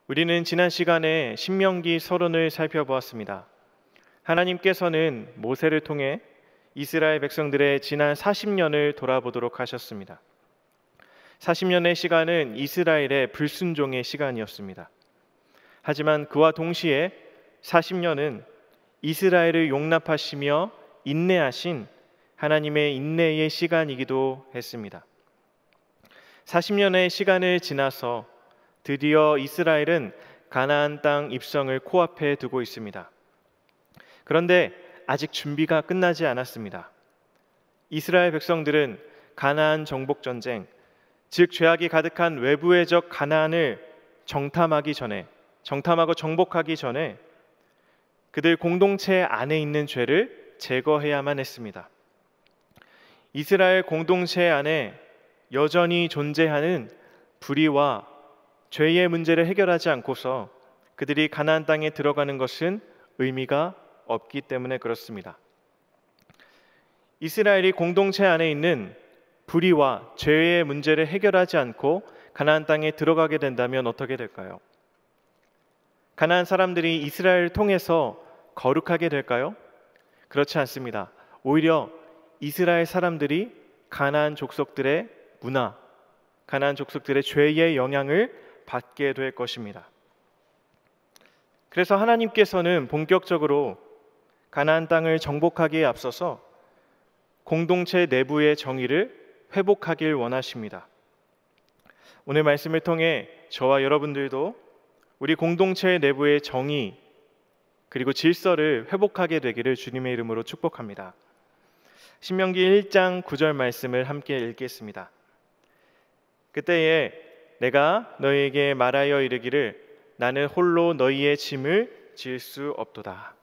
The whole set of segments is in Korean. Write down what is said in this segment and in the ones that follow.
우리는 지난 시간에 신명기 서론을 살펴보았습니다. 하나님께서는 모세를 통해 이스라엘 백성들의 지난 40년을 돌아보도록 하셨습니다. 40년의 시간은 이스라엘의 불순종의 시간이었습니다. 하지만 그와 동시에 40년은 이스라엘을 용납하시며 인내하신 하나님의 인내의 시간이기도 했습니다. 40년의 시간을 지나서 드디어 이스라엘은 가나안 땅 입성을 코앞에 두고 있습니다. 그런데 아직 준비가 끝나지 않았습니다. 이스라엘 백성들은 가나안 정복 전쟁, 즉 죄악이 가득한 외부의 적 가나안을 정탐하고 정복하기 전에 그들 공동체 안에 있는 죄를 제거해야만 했습니다. 이스라엘 공동체 안에 여전히 존재하는 불의와 죄의 문제를 해결하지 않고서 그들이 가나안 땅에 들어가는 것은 의미가 없기 때문에 그렇습니다. 이스라엘이 공동체 안에 있는 불의와 죄의 문제를 해결하지 않고 가나안 땅에 들어가게 된다면 어떻게 될까요? 가나안 사람들이 이스라엘을 통해서 거룩하게 될까요? 그렇지 않습니다. 오히려 이스라엘 사람들이 가나안 족속들의 문화, 가나안 족속들의 죄의 영향을 받게 될 것입니다. 그래서 하나님께서는 본격적으로 가나안 땅을 정복하기에 앞서서 공동체 내부의 정의를 회복하길 원하십니다. 오늘 말씀을 통해 저와 여러분들도 우리 공동체 내부의 정의 그리고 질서를 회복하게 되기를 주님의 이름으로 축복합니다. 신명기 1장 9절 말씀을 함께 읽겠습니다. 그때에 내가 너희에게 말하여 이르기를 나는 홀로 너희의 짐을 질 수 없도다.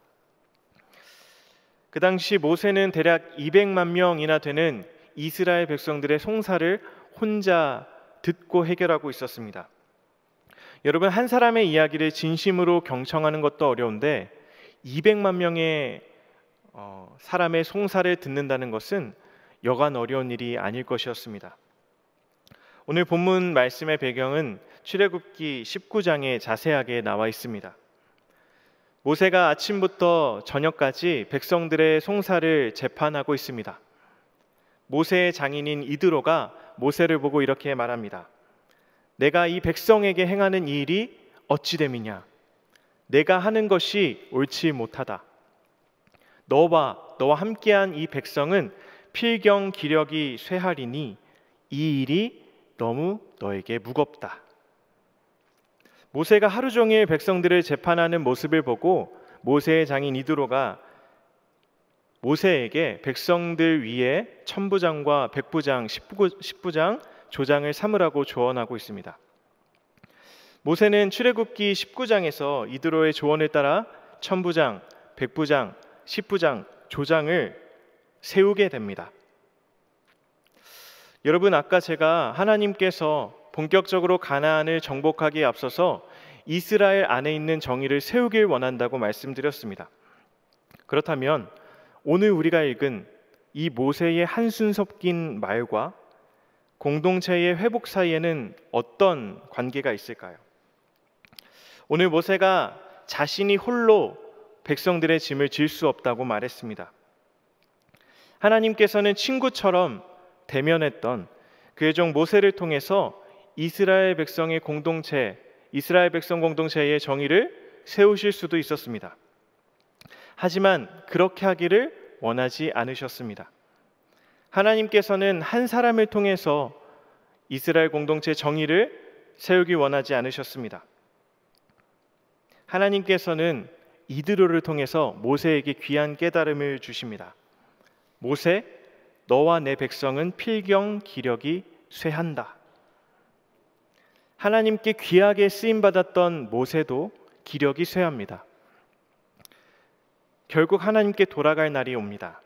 그 당시 모세는 대략 200만 명이나 되는 이스라엘 백성들의 송사를 혼자 듣고 해결하고 있었습니다. 여러분, 한 사람의 이야기를 진심으로 경청하는 것도 어려운데 200만 명의 사람의 송사를 듣는다는 것은 여간 어려운 일이 아닐 것이었습니다. 오늘 본문 말씀의 배경은 출애굽기 19장에 자세하게 나와 있습니다. 모세가 아침부터 저녁까지 백성들의 송사를 재판하고 있습니다. 모세의 장인인 이드로가 모세를 보고 이렇게 말합니다. 내가 이 백성에게 행하는 이 일이 어찌 됨이냐? 내가 하는 것이 옳지 못하다. 너와 함께한 이 백성은 필경 기력이 쇠하리니 이 일이 너무 너에게 무겁다. 모세가 하루 종일 백성들을 재판하는 모습을 보고 모세의 장인 이드로가 모세에게 백성들 위에 천부장과 백부장, 십부장, 조장을 삼으라고 조언하고 있습니다. 모세는 출애굽기 19장에서 이드로의 조언을 따라 천부장, 백부장, 십부장, 조장을 세우게 됩니다. 여러분, 아까 제가 하나님께서 본격적으로 가나안을 정복하기에 앞서서 이스라엘 안에 있는 정의를 세우길 원한다고 말씀드렸습니다. 그렇다면 오늘 우리가 읽은 이 모세의 한순 섞인 말과 공동체의 회복 사이에는 어떤 관계가 있을까요? 오늘 모세가 자신이 홀로 백성들의 짐을 질 수 없다고 말했습니다. 하나님께서는 친구처럼 대면했던 그의 종 모세를 통해서 이스라엘 백성의 공동체, 이스라엘 백성 공동체의 정의를 세우실 수도 있었습니다. 하지만 그렇게 하기를 원하지 않으셨습니다. 하나님께서는 한 사람을 통해서 이스라엘 공동체 정의를 세우기 원하지 않으셨습니다. 하나님께서는 이드로를 통해서 모세에게 귀한 깨달음을 주십니다. 모세, 너와 내 백성은 필경 기력이 쇠한다. 하나님께 귀하게 쓰임받았던 모세도 기력이 쇠합니다. 결국 하나님께 돌아갈 날이 옵니다.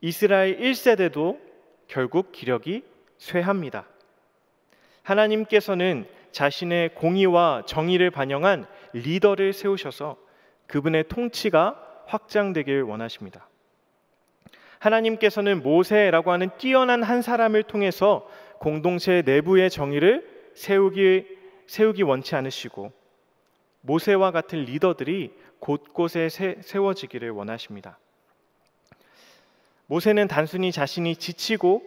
이스라엘 1세대도 결국 기력이 쇠합니다. 하나님께서는 자신의 공의와 정의를 반영한 리더를 세우셔서 그분의 통치가 확장되길 원하십니다. 하나님께서는 모세라고 하는 뛰어난 한 사람을 통해서 공동체 내부의 정의를 세우기 세우기 원치 않으시고 모세와 같은 리더들이 곳곳에 세워지기를 원하십니다. 모세는 단순히 자신이 지치고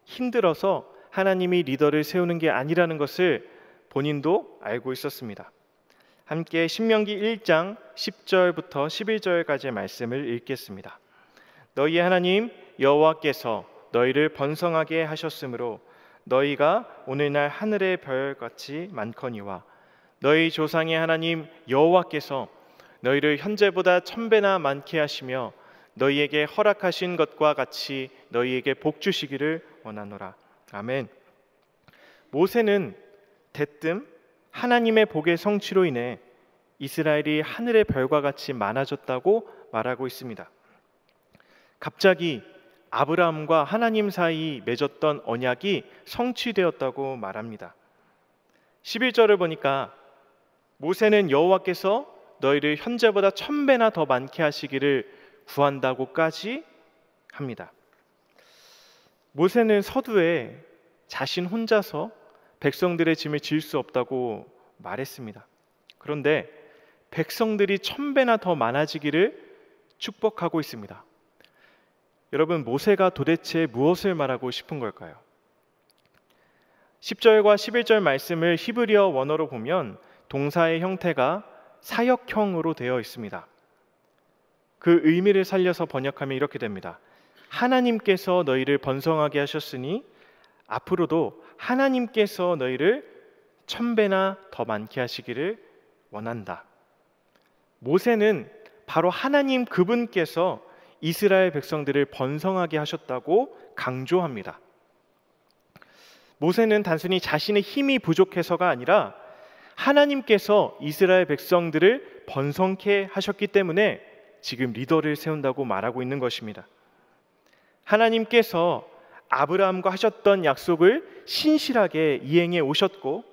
힘들어서 하나님이 리더를 세우는 게 아니라는 것을 본인도 알고 있었습니다. 함께 신명기 1장 10절부터 11절까지의 말씀을 읽겠습니다. 너희의 하나님 여호와께서 너희를 번성하게 하셨으므로 너희가 오늘날 하늘의 별같이 많거니와 너희 조상의 하나님 여호와께서 너희를 현재보다 1000배나 많게 하시며 너희에게 허락하신 것과 같이 너희에게 복 주시기를 원하노라. 아멘. 모세는 대뜸 하나님의 복의 성취로 인해 이스라엘이 하늘의 별과 같이 많아졌다고 말하고 있습니다. 갑자기 아브라함과 하나님 사이 맺었던 언약이 성취되었다고 말합니다. 11절을 보니까 모세는 여호와께서 너희를 현재보다 1000배나 더 많게 하시기를 구한다고까지 합니다. 모세는 서두에 자신 혼자서 백성들의 짐을 질 수 없다고 말했습니다. 그런데 백성들이 1000배나 더 많아지기를 축복하고 있습니다. 여러분, 모세가 도대체 무엇을 말하고 싶은 걸까요? 10절과 11절 말씀을 히브리어 원어로 보면 동사의 형태가 사역형으로 되어 있습니다. 그 의미를 살려서 번역하면 이렇게 됩니다. 하나님께서 너희를 번성하게 하셨으니 앞으로도 하나님께서 너희를 1000배나 더 많게 하시기를 원한다. 모세는 바로 하나님 그분께서 이스라엘 백성들을 번성하게 하셨다고 강조합니다. 모세는 단순히 자신의 힘이 부족해서가 아니라 하나님께서 이스라엘 백성들을 번성케 하셨기 때문에 지금 리더를 세운다고 말하고 있는 것입니다. 하나님께서 아브라함과 하셨던 약속을 신실하게 이행해 오셨고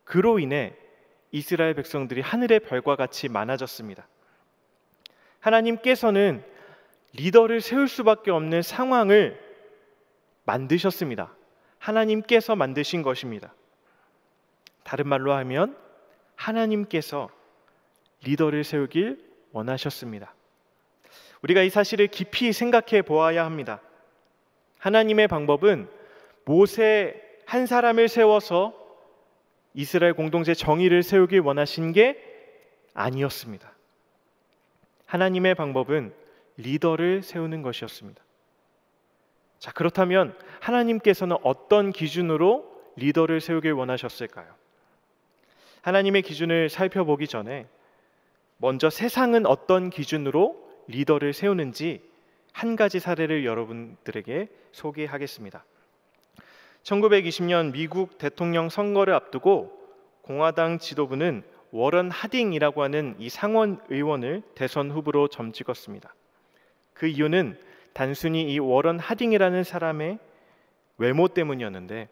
그로 인해 이스라엘 백성들이 하늘의 별과 같이 많아졌습니다. 하나님께서는 리더를 세울 수밖에 없는 상황을 만드셨습니다. 하나님께서 만드신 것입니다. 다른 말로 하면 하나님께서 리더를 세우길 원하셨습니다. 우리가 이 사실을 깊이 생각해 보아야 합니다. 하나님의 방법은 모세 한 사람을 세워서 이스라엘 공동체 정의를 세우길 원하신 게 아니었습니다. 하나님의 방법은 리더를 세우는 것이었습니다. 자, 그렇다면 하나님께서는 어떤 기준으로 리더를 세우길 원하셨을까요? 하나님의 기준을 살펴보기 전에 먼저 세상은 어떤 기준으로 리더를 세우는지 한 가지 사례를 여러분들에게 소개하겠습니다. 1920년 미국 대통령 선거를 앞두고 공화당 지도부는 워런 하딩이라고 하는 이 상원 의원을 대선 후보로 점찍었습니다. 그 이유는 단순히 이 워런 하딩이라는 사람의 외모 때문이었는데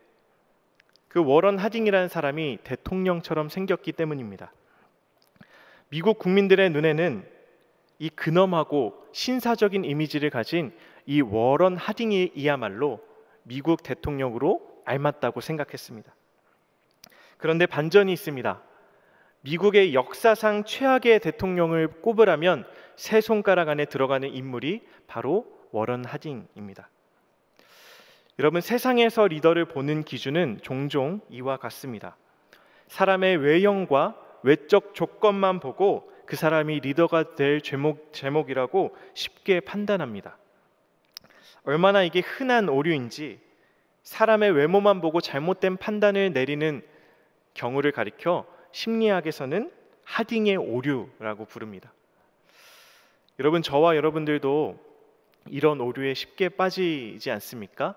그 워런 하딩이라는 사람이 대통령처럼 생겼기 때문입니다. 미국 국민들의 눈에는 이 근엄하고 신사적인 이미지를 가진 이 워런 하딩이야말로 미국 대통령으로 알맞다고 생각했습니다. 그런데 반전이 있습니다. 미국의 역사상 최악의 대통령을 꼽으라면 세 손가락 안에 들어가는 인물이 바로 워런 하딩입니다. 여러분, 세상에서 리더를 보는 기준은 종종 이와 같습니다. 사람의 외형과 외적 조건만 보고 그 사람이 리더가 될 제목이라고 쉽게 판단합니다. 얼마나 이게 흔한 오류인지 사람의 외모만 보고 잘못된 판단을 내리는 경우를 가리켜 심리학에서는 하딩의 오류라고 부릅니다. 여러분, 저와 여러분들도 이런 오류에 쉽게 빠지지 않습니까?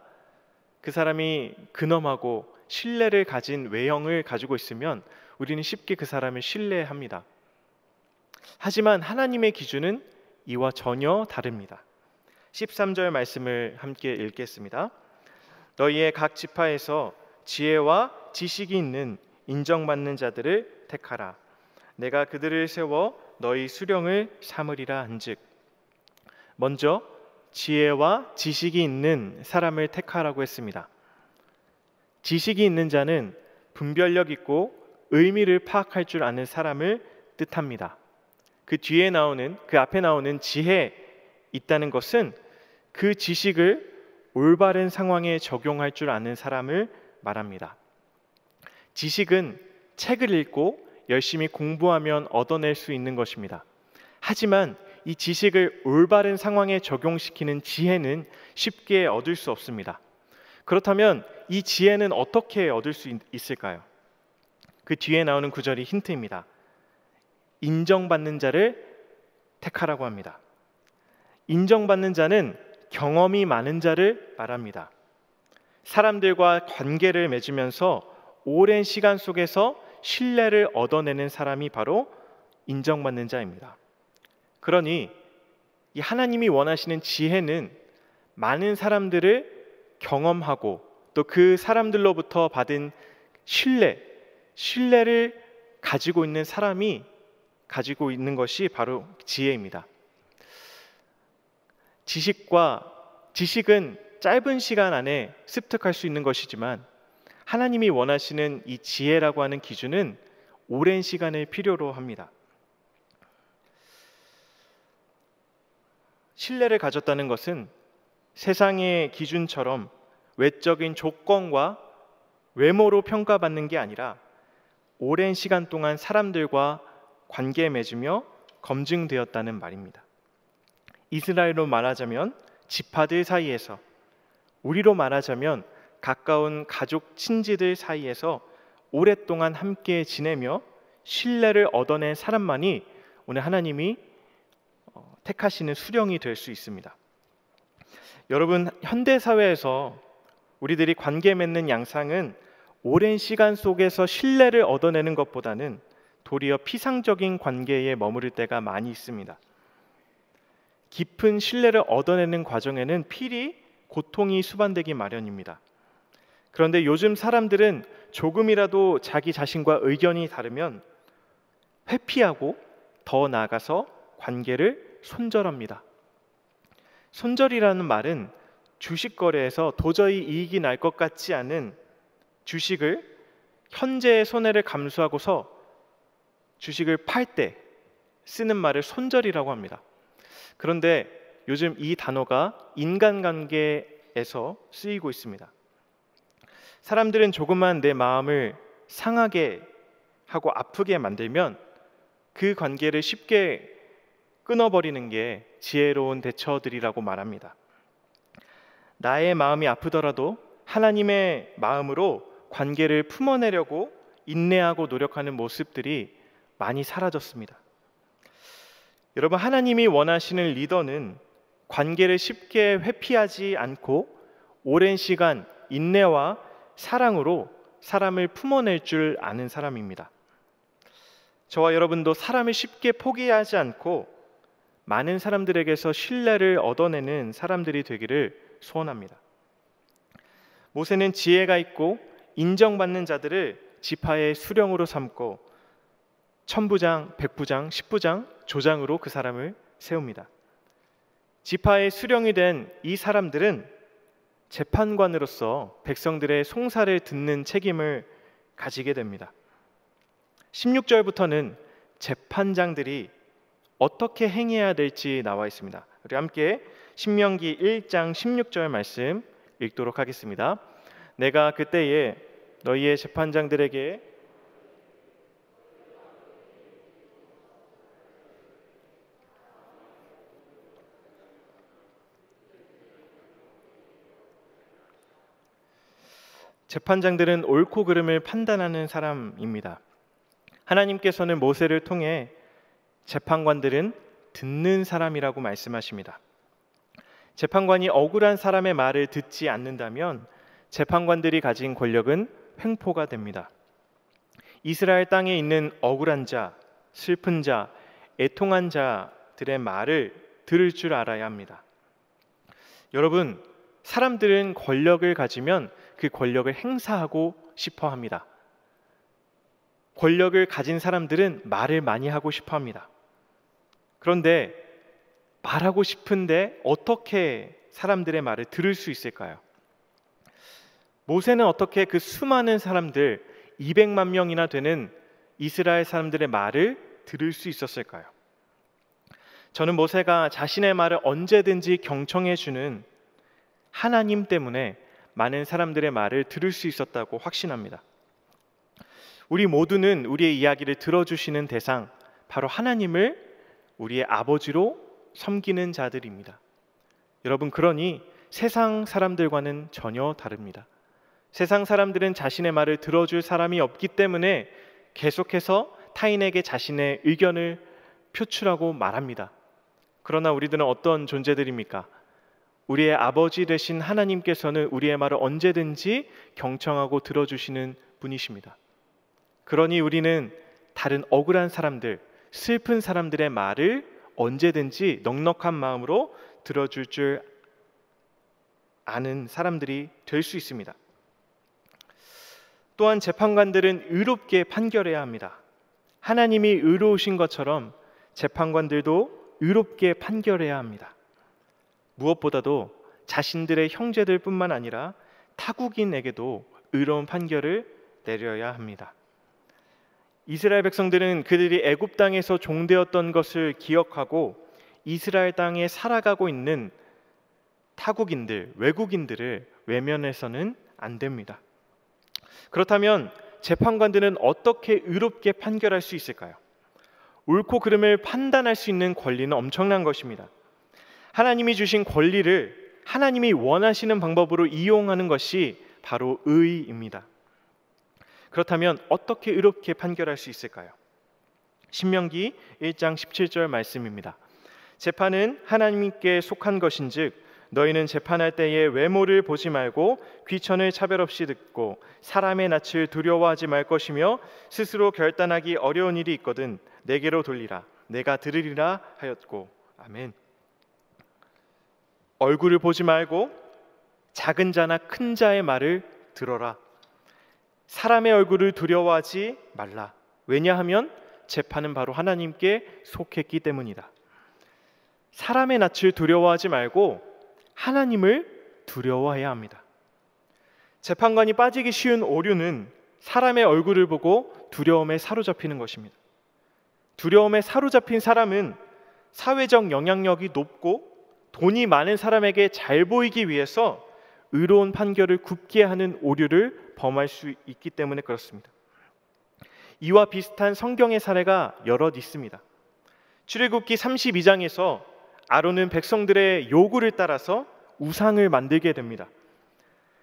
그 사람이 근엄하고 신뢰를 가진 외형을 가지고 있으면 우리는 쉽게 그 사람을 신뢰합니다. 하지만 하나님의 기준은 이와 전혀 다릅니다. 13절 말씀을 함께 읽겠습니다. 너희의 각 지파에서 지혜와 지식이 있는 인정받는 자들을 택하라. 내가 그들을 세워 너희 수령을 삼으리라 한즉. 먼저 지혜와 지식이 있는 사람을 택하라고 했습니다. 지식이 있는 자는 분별력 있고 의미를 파악할 줄 아는 사람을 뜻합니다. 그 앞에 나오는 지혜 있다는 것은 그 지식을 올바른 상황에 적용할 줄 아는 사람을 말합니다. 지식은 책을 읽고 열심히 공부하면 얻어낼 수 있는 것입니다. 하지만 이 지식을 올바른 상황에 적용시키는 지혜는 쉽게 얻을 수 없습니다. 그렇다면 이 지혜는 어떻게 얻을 수 있을까요? 그 뒤에 나오는 구절이 힌트입니다. 인정받는 자를 택하라고 합니다. 인정받는 자는 경험이 많은 자를 말합니다. 사람들과 관계를 맺으면서 오랜 시간 속에서 신뢰를 얻어내는 사람이 바로 인정받는 자입니다. 그러니 이 하나님이 원하시는 지혜는 많은 사람들을 경험하고 또 그 사람들로부터 받은 신뢰를 가지고 있는 사람이 가지고 있는 것이 바로 지혜입니다. 지식은 짧은 시간 안에 습득할 수 있는 것이지만 하나님이 원하시는 이 지혜라고 하는 기준은 오랜 시간을 필요로 합니다. 신뢰를 가졌다는 것은 세상의 기준처럼 외적인 조건과 외모로 평가받는 게 아니라 오랜 시간 동안 사람들과 관계 맺으며 검증되었다는 말입니다. 이스라엘로 말하자면 지파들 사이에서, 우리로 말하자면 가까운 가족 친지들 사이에서 오랫동안 함께 지내며 신뢰를 얻어낸 사람만이 오늘 하나님이 택하시는 수령이 될 수 있습니다. 여러분, 현대 사회에서 우리들이 관계 맺는 양상은 오랜 시간 속에서 신뢰를 얻어내는 것보다는 도리어 피상적인 관계에 머무를 때가 많이 있습니다. 깊은 신뢰를 얻어내는 과정에는 필히 고통이 수반되기 마련입니다. 그런데 요즘 사람들은 조금이라도 자기 자신과 의견이 다르면 회피하고 더 나아가서 관계를 손절합니다. 손절이라는 말은 주식 거래에서 도저히 이익이 날 것 같지 않은 주식을 현재의 손해를 감수하고서 주식을 팔 때 쓰는 말을 손절이라고 합니다. 그런데 요즘 이 단어가 인간관계에서 쓰이고 있습니다. 사람들은 조금만 내 마음을 상하게 하고 아프게 만들면 그 관계를 쉽게 끊어버리는 게 지혜로운 대처들이라고 말합니다. 나의 마음이 아프더라도 하나님의 마음으로 관계를 품어내려고 인내하고 노력하는 모습들이 많이 사라졌습니다. 여러분, 하나님이 원하시는 리더는 관계를 쉽게 회피하지 않고 오랜 시간 인내와 사랑으로 사람을 품어낼 줄 아는 사람입니다. 저와 여러분도 사람을 쉽게 포기하지 않고 많은 사람들에게서 신뢰를 얻어내는 사람들이 되기를 소원합니다. 모세는 지혜가 있고 인정받는 자들을 지파의 수령으로 삼고 천부장, 백부장, 십부장, 조장으로 그 사람을 세웁니다. 지파의 수령이 된 이 사람들은 재판관으로서 백성들의 송사를 듣는 책임을 가지게 됩니다. 16절부터는 재판장들이 어떻게 행해야 될지 나와 있습니다. 우리 함께 신명기 1장 16절 말씀 읽도록 하겠습니다. 내가 그때에 너희의 재판장들에게 재판장들은 옳고 그름을 판단하는 사람입니다. 하나님께서는 모세를 통해 재판관들은 듣는 사람이라고 말씀하십니다. 재판관이 억울한 사람의 말을 듣지 않는다면 재판관들이 가진 권력은 횡포가 됩니다. 이스라엘 땅에 있는 억울한 자, 슬픈 자, 애통한 자들의 말을 들을 줄 알아야 합니다. 여러분, 사람들은 권력을 가지면 그 권력을 행사하고 싶어 합니다. 권력을 가진 사람들은 말을 많이 하고 싶어 합니다. 그런데 말하고 싶은데 어떻게 사람들의 말을 들을 수 있을까요? 모세는 어떻게 그 수많은 사람들, 200만 명이나 되는 이스라엘 사람들의 말을 들을 수 있었을까요? 저는 모세가 자신의 말을 언제든지 경청해 주는 하나님 때문에 많은 사람들의 말을 들을 수 있었다고 확신합니다. 우리 모두는 우리의 이야기를 들어주시는 대상, 바로 하나님을 우리의 아버지로 섬기는 자들입니다. 여러분, 그러니 세상 사람들과는 전혀 다릅니다. 세상 사람들은 자신의 말을 들어줄 사람이 없기 때문에 계속해서 타인에게 자신의 의견을 표출하고 말합니다. 그러나 우리들은 어떤 존재들입니까? 우리의 아버지 되신 하나님께서는 우리의 말을 언제든지 경청하고 들어주시는 분이십니다. 그러니 우리는 다른 억울한 사람들, 슬픈 사람들의 말을 언제든지 넉넉한 마음으로 들어줄 줄 아는 사람들이 될 수 있습니다. 또한 재판관들은 의롭게 판결해야 합니다. 하나님이 의로우신 것처럼 재판관들도 의롭게 판결해야 합니다. 무엇보다도 자신들의 형제들 뿐만 아니라 타국인에게도 의로운 판결을 내려야 합니다. 이스라엘 백성들은 그들이 애굽 땅에서 종되었던 것을 기억하고 이스라엘 땅에 살아가고 있는 타국인들, 외국인들을 외면해서는 안 됩니다. 그렇다면 재판관들은 어떻게 의롭게 판결할 수 있을까요? 옳고 그름을 판단할 수 있는 권리는 엄청난 것입니다. 하나님이 주신 권리를 하나님이 원하시는 방법으로 이용하는 것이 바로 의입니다. 그렇다면 어떻게 의롭게 판결할 수 있을까요? 신명기 1장 17절 말씀입니다. 재판은 하나님께 속한 것인즉 너희는 재판할 때에 외모를 보지 말고 귀천을 차별 없이 듣고 사람의 낯을 두려워하지 말 것이며 스스로 결단하기 어려운 일이 있거든 내게로 돌리라 내가 들으리라 하였고. 아멘. 얼굴을 보지 말고 작은 자나 큰 자의 말을 들어라. 사람의 얼굴을 두려워하지 말라. 왜냐하면 재판은 바로 하나님께 속했기 때문이다. 사람의 낯을 두려워하지 말고 하나님을 두려워해야 합니다. 재판관이 빠지기 쉬운 오류는 사람의 얼굴을 보고 두려움에 사로잡히는 것입니다. 두려움에 사로잡힌 사람은 사회적 영향력이 높고 돈이 많은 사람에게 잘 보이기 위해서 의로운 판결을 굽게 하는 오류를 범할 수 있기 때문에 그렇습니다. 이와 비슷한 성경의 사례가 여럿 있습니다. 출애굽기 32장에서 아론은 백성들의 요구를 따라서 우상을 만들게 됩니다.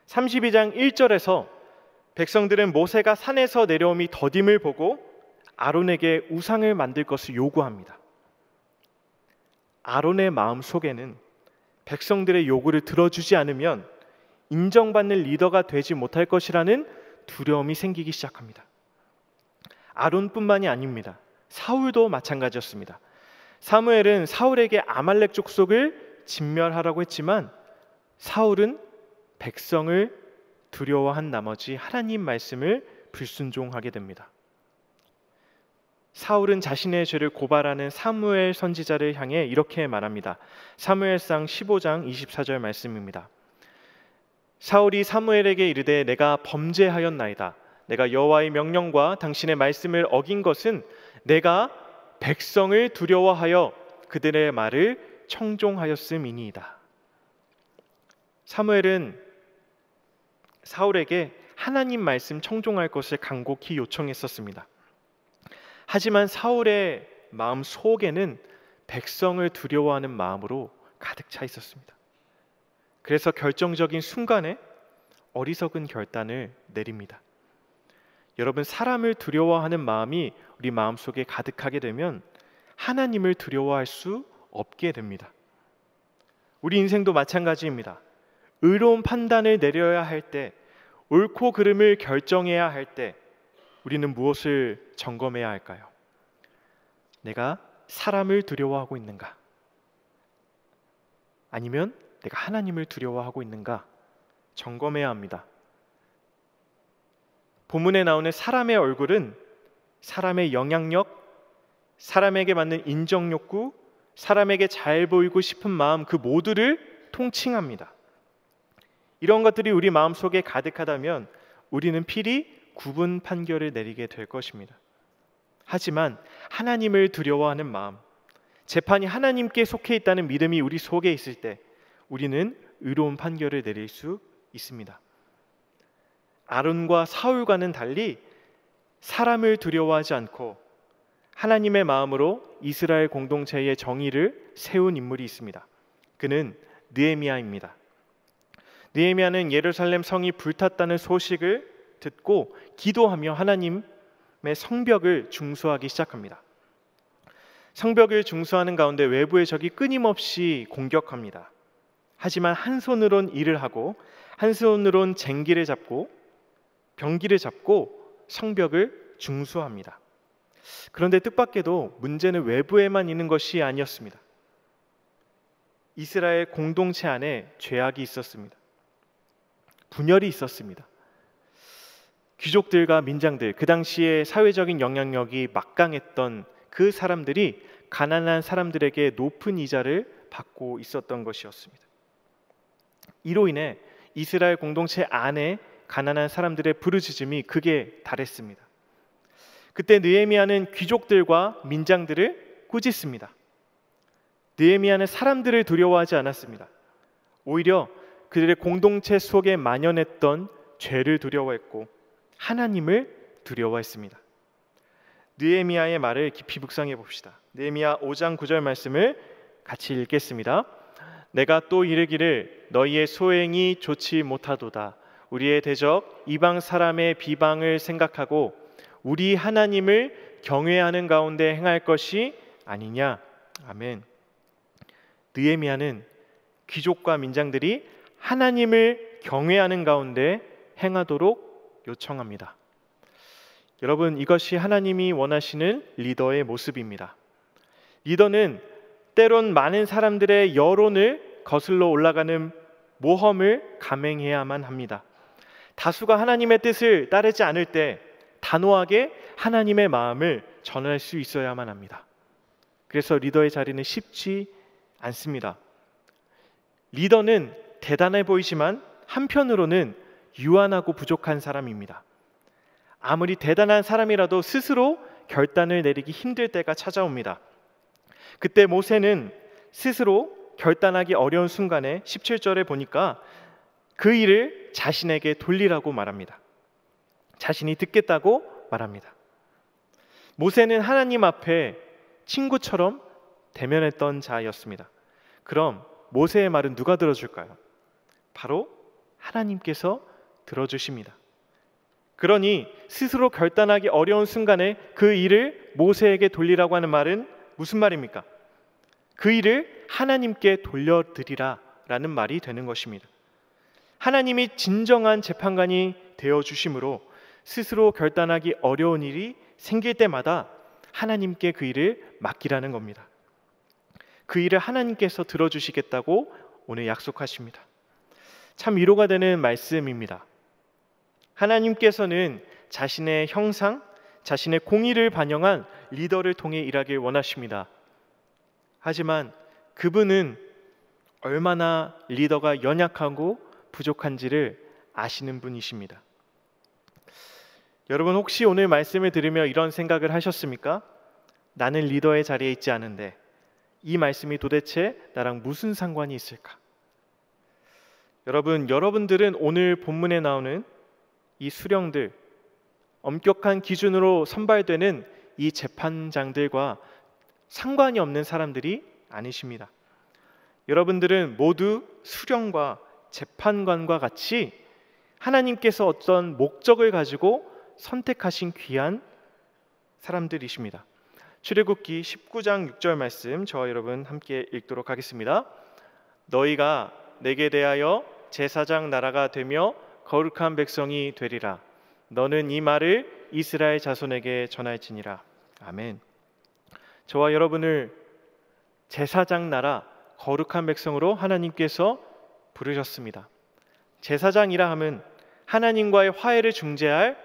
32장 1절에서 백성들은 모세가 산에서 내려옴이 더딤을 보고 아론에게 우상을 만들 것을 요구합니다. 아론의 마음 속에는 백성들의 요구를 들어주지 않으면 인정받는 리더가 되지 못할 것이라는 두려움이 생기기 시작합니다. 아론뿐만이 아닙니다. 사울도 마찬가지였습니다. 사무엘은 사울에게 아말렉 족속을 진멸하라고 했지만 사울은 백성을 두려워한 나머지 하나님 말씀을 불순종하게 됩니다. 사울은 자신의 죄를 고발하는 사무엘 선지자를 향해 이렇게 말합니다. 사무엘상 15장 24절 말씀입니다. 사울이 사무엘에게 이르되 내가 범죄하였나이다. 내가 여호와의 명령과 당신의 말씀을 어긴 것은 내가 백성을 두려워하여 그들의 말을 청종하였음이니이다. 사무엘은 사울에게 하나님 말씀 청종할 것을 간곡히 요청했었습니다. 하지만 사울의 마음 속에는 백성을 두려워하는 마음으로 가득 차 있었습니다. 그래서 결정적인 순간에 어리석은 결단을 내립니다. 여러분, 사람을 두려워하는 마음이 우리 마음속에 가득하게 되면 하나님을 두려워할 수 없게 됩니다. 우리 인생도 마찬가지입니다. 의로운 판단을 내려야 할 때, 옳고 그름을 결정해야 할 때 우리는 무엇을 점검해야 할까요? 내가 사람을 두려워하고 있는가? 아니면 내가 하나님을 두려워하고 있는가? 점검해야 합니다. 본문에 나오는 사람의 얼굴은 사람의 영향력, 사람에게 맞는 인정 욕구, 사람에게 잘 보이고 싶은 마음, 그 모두를 통칭합니다. 이런 것들이 우리 마음속에 가득하다면 우리는 필히 구분 판결을 내리게 될 것입니다. 하지만 하나님을 두려워하는 마음, 재판이 하나님께 속해 있다는 믿음이 우리 속에 있을 때 우리는 의로운 판결을 내릴 수 있습니다. 아론과 사울과는 달리 사람을 두려워하지 않고 하나님의 마음으로 이스라엘 공동체의 정의를 세운 인물이 있습니다. 그는 느헤미야입니다. 느헤미야는 예루살렘 성이 불탔다는 소식을 듣고 기도하며 하나님의 성벽을 중수하기 시작합니다. 성벽을 중수하는 가운데 외부의 적이 끊임없이 공격합니다. 하지만 한 손으론 일을 하고 한 손으론 쟁기를 잡고 병기를 잡고 성벽을 중수합니다. 그런데 뜻밖에도 문제는 외부에만 있는 것이 아니었습니다. 이스라엘 공동체 안에 죄악이 있었습니다. 분열이 있었습니다. 귀족들과 민장들, 그 당시에 사회적인 영향력이 막강했던 그 사람들이 가난한 사람들에게 높은 이자를 받고 있었던 것이었습니다. 이로 인해 이스라엘 공동체 안에 가난한 사람들의 부르짖음이 극에 달했습니다. 그때 느헤미야는 귀족들과 민장들을 꾸짖습니다. 느헤미야는 사람들을 두려워하지 않았습니다. 오히려 그들의 공동체 속에 만연했던 죄를 두려워했고 하나님을 두려워했습니다. 느헤미야의 말을 깊이 묵상해 봅시다. 느헤미야 5장 9절 말씀을 같이 읽겠습니다. 내가 또 이르기를 너희의 소행이 좋지 못하도다. 우리의 대적 이방 사람의 비방을 생각하고 우리 하나님을 경외하는 가운데 행할 것이 아니냐. 아멘. 느헤미야는 귀족과 민장들이 하나님을 경외하는 가운데 행하도록 요청합니다. 여러분, 이것이 하나님이 원하시는 리더의 모습입니다. 리더는 때론 많은 사람들의 여론을 거슬러 올라가는 모험을 감행해야만 합니다. 다수가 하나님의 뜻을 따르지 않을 때 단호하게 하나님의 마음을 전할 수 있어야만 합니다. 그래서 리더의 자리는 쉽지 않습니다. 리더는 대단해 보이지만 한편으로는 유한하고 부족한 사람입니다. 아무리 대단한 사람이라도 스스로 결단을 내리기 힘들 때가 찾아옵니다. 그때 모세는 스스로 결단하기 어려운 순간에 17절에 보니까 그 일을 자신에게 돌리라고 말합니다. 자신이 듣겠다고 말합니다. 모세는 하나님 앞에 친구처럼 대면했던 자였습니다. 그럼 모세의 말은 누가 들어줄까요? 바로 하나님께서 들어주십니다. 그러니 스스로 결단하기 어려운 순간에 그 일을 모세에게 돌리라고 하는 말은 무슨 말입니까? 그 일을 하나님께 돌려드리라 라는 말이 되는 것입니다. 하나님이 진정한 재판관이 되어주심으로 스스로 결단하기 어려운 일이 생길 때마다 하나님께 그 일을 맡기라는 겁니다. 그 일을 하나님께서 들어주시겠다고 오늘 약속하십니다. 참 위로가 되는 말씀입니다. 하나님께서는 자신의 형상, 자신의 공의를 반영한 리더를 통해 일하길 원하십니다. 하지만 그분은 얼마나 리더가 연약하고 부족한지를 아시는 분이십니다. 여러분, 혹시 오늘 말씀을 들으며 이런 생각을 하셨습니까? 나는 리더의 자리에 있지 않은데 이 말씀이 도대체 나랑 무슨 상관이 있을까? 여러분들은 오늘 본문에 나오는 이 수령들, 엄격한 기준으로 선발되는 이 재판장들과 상관이 없는 사람들이 아니십니다. 여러분들은 모두 수령과 재판관과 같이 하나님께서 어떤 목적을 가지고 선택하신 귀한 사람들이십니다. 출애굽기 19장 6절 말씀 저와 여러분 함께 읽도록 하겠습니다. 너희가 내게 대하여 제사장 나라가 되며 거룩한 백성이 되리라. 너는 이 말을 이스라엘 자손에게 전할지니라. 아멘. 저와 여러분을 제사장 나라, 거룩한 백성으로 하나님께서 부르셨습니다. 제사장이라 함은 하나님과의 화해를 중재할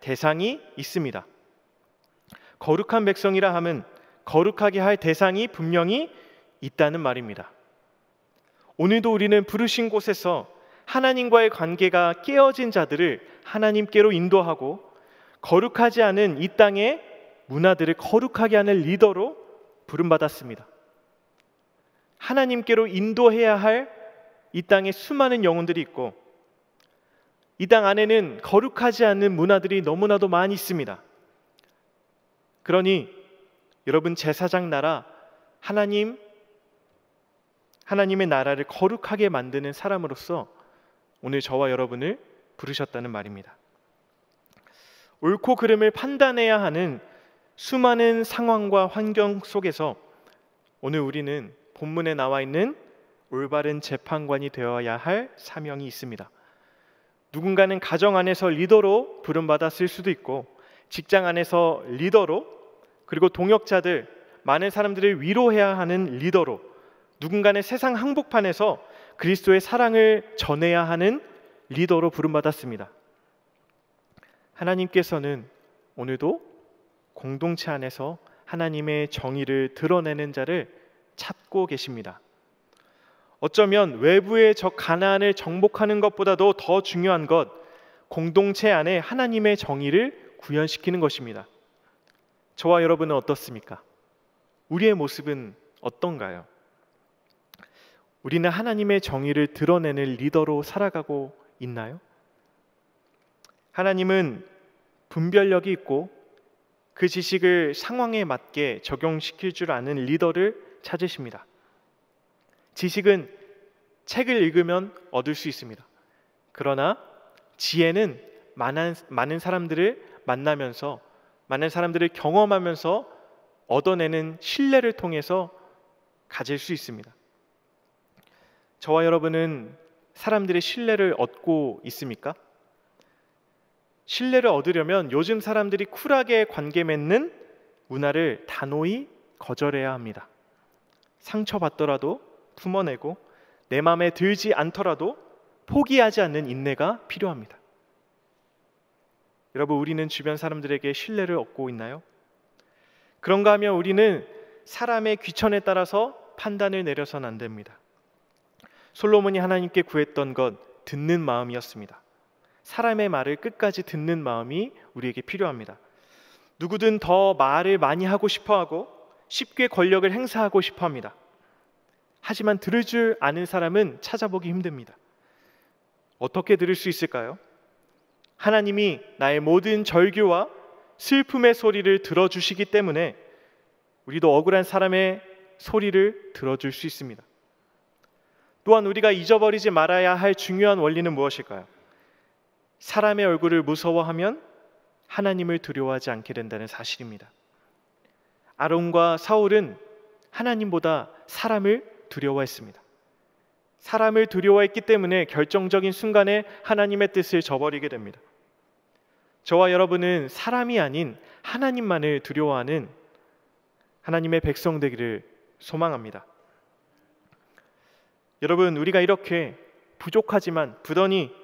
대상이 있습니다. 거룩한 백성이라 함은 거룩하게 할 대상이 분명히 있다는 말입니다. 오늘도 우리는 부르신 곳에서 하나님과의 관계가 깨어진 자들을 하나님께로 인도하고 거룩하지 않은 이 땅의 문화들을 거룩하게 하는 리더로 부름받았습니다. 하나님께로 인도해야 할 이 땅에 수많은 영혼들이 있고 이 땅 안에는 거룩하지 않은 문화들이 너무나도 많이 있습니다. 그러니 여러분, 제사장 나라, 하나님의 나라를 거룩하게 만드는 사람으로서 오늘 저와 여러분을 부르셨다는 말입니다. 옳고 그름을 판단해야 하는 수많은 상황과 환경 속에서 오늘 우리는 본문에 나와 있는 올바른 재판관이 되어야 할 사명이 있습니다. 누군가는 가정 안에서 리더로 부름받았을 수도 있고, 직장 안에서 리더로, 그리고 동역자들, 많은 사람들을 위로해야 하는 리더로, 누군가는 세상 한복판에서 그리스도의 사랑을 전해야 하는 리더로 부름받았습니다. 하나님께서는 오늘도 공동체 안에서 하나님의 정의를 드러내는 자를 찾고 계십니다. 어쩌면 외부의 저 가난을 정복하는 것보다도 더 중요한 것, 공동체 안에 하나님의 정의를 구현시키는 것입니다. 저와 여러분은 어떻습니까? 우리의 모습은 어떤가요? 우리는 하나님의 정의를 드러내는 리더로 살아가고 있나요? 하나님은 분별력이 있고 그 지식을 상황에 맞게 적용시킬 줄 아는 리더를 찾으십니다. 지식은 책을 읽으면 얻을 수 있습니다. 그러나 지혜는 많은 사람들을 만나면서, 많은 사람들을 경험하면서 얻어내는 신뢰를 통해서 가질 수 있습니다. 저와 여러분은 사람들의 신뢰를 얻고 있습니까? 신뢰를 얻으려면 요즘 사람들이 쿨하게 관계 맺는 문화를 단호히 거절해야 합니다. 상처받더라도 품어내고 내 마음에 들지 않더라도 포기하지 않는 인내가 필요합니다. 여러분, 우리는 주변 사람들에게 신뢰를 얻고 있나요? 그런가 하면 우리는 사람의 귀천에 따라서 판단을 내려서는 안 됩니다. 솔로몬이 하나님께 구했던 것, 듣는 마음이었습니다. 사람의 말을 끝까지 듣는 마음이 우리에게 필요합니다. 누구든 더 말을 많이 하고 싶어하고 쉽게 권력을 행사하고 싶어합니다. 하지만 들을 줄 아는 사람은 찾아보기 힘듭니다. 어떻게 들을 수 있을까요? 하나님이 나의 모든 절규와 슬픔의 소리를 들어주시기 때문에 우리도 억울한 사람의 소리를 들어줄 수 있습니다. 또한 우리가 잊어버리지 말아야 할 중요한 원리는 무엇일까요? 사람의 얼굴을 무서워하면 하나님을 두려워하지 않게 된다는 사실입니다. 아론과 사울은 하나님보다 사람을 두려워했습니다. 사람을 두려워했기 때문에 결정적인 순간에 하나님의 뜻을 저버리게 됩니다. 저와 여러분은 사람이 아닌 하나님만을 두려워하는 하나님의 백성 되기를 소망합니다. 여러분, 우리가 이렇게 부족하지만 부단히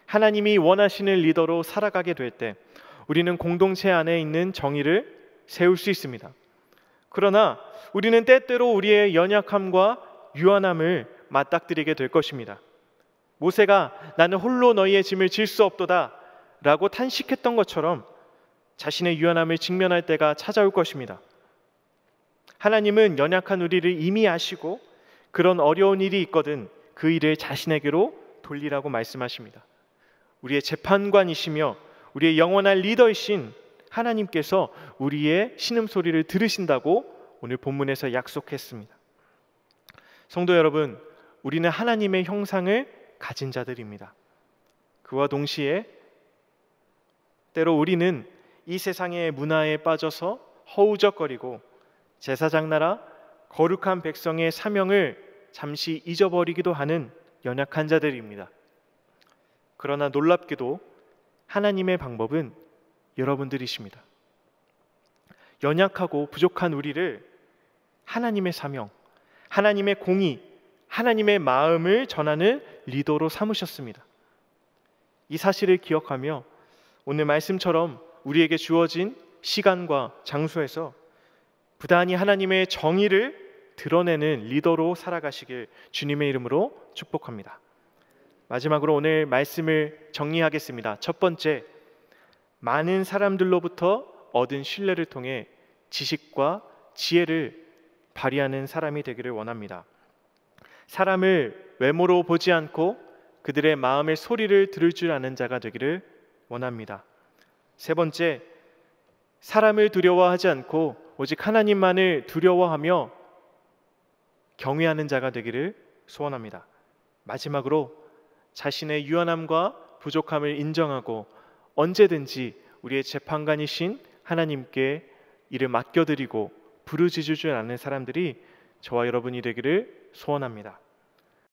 하나님이 원하시는 리더로 살아가게 될 때 우리는 공동체 안에 있는 정의를 세울 수 있습니다. 그러나 우리는 때때로 우리의 연약함과 유한함을 맞닥뜨리게 될 것입니다. 모세가 나는 홀로 너희의 짐을 질 수 없도다 라고 탄식했던 것처럼 자신의 유한함을 직면할 때가 찾아올 것입니다. 하나님은 연약한 우리를 이미 아시고 그런 어려운 일이 있거든 그 일을 자신에게로 돌리라고 말씀하십니다. 우리의 재판관이시며 우리의 영원한 리더이신 하나님께서 우리의 신음소리를 들으신다고 오늘 본문에서 약속했습니다. 성도 여러분, 우리는 하나님의 형상을 가진 자들입니다. 그와 동시에 때로 우리는 이 세상의 문화에 빠져서 허우적거리고 제사장 나라 거룩한 백성의 사명을 잠시 잊어버리기도 하는 연약한 자들입니다. 그러나 놀랍게도 하나님의 방법은 여러분들이십니다. 연약하고 부족한 우리를 하나님의 사명, 하나님의 공의, 하나님의 마음을 전하는 리더로 삼으셨습니다. 이 사실을 기억하며 오늘 말씀처럼 우리에게 주어진 시간과 장소에서 부단히 하나님의 정의를 드러내는 리더로 살아가시길 주님의 이름으로 축복합니다. 마지막으로 오늘 말씀을 정리하겠습니다. 첫 번째, 많은 사람들로부터 얻은 신뢰를 통해 지식과 지혜를 발휘하는 사람이 되기를 원합니다. 사람을 외모로 보지 않고 그들의 마음의 소리를 들을 줄 아는 자가 되기를 원합니다. 세 번째, 사람을 두려워하지 않고 오직 하나님만을 두려워하며 경외하는 자가 되기를 소원합니다. 마지막으로 자신의 유한함과 부족함을 인정하고 언제든지 우리의 재판관이신 하나님께 이를 맡겨드리고 부르짖을 줄 아는 사람들이 저와 여러분이 되기를 소원합니다.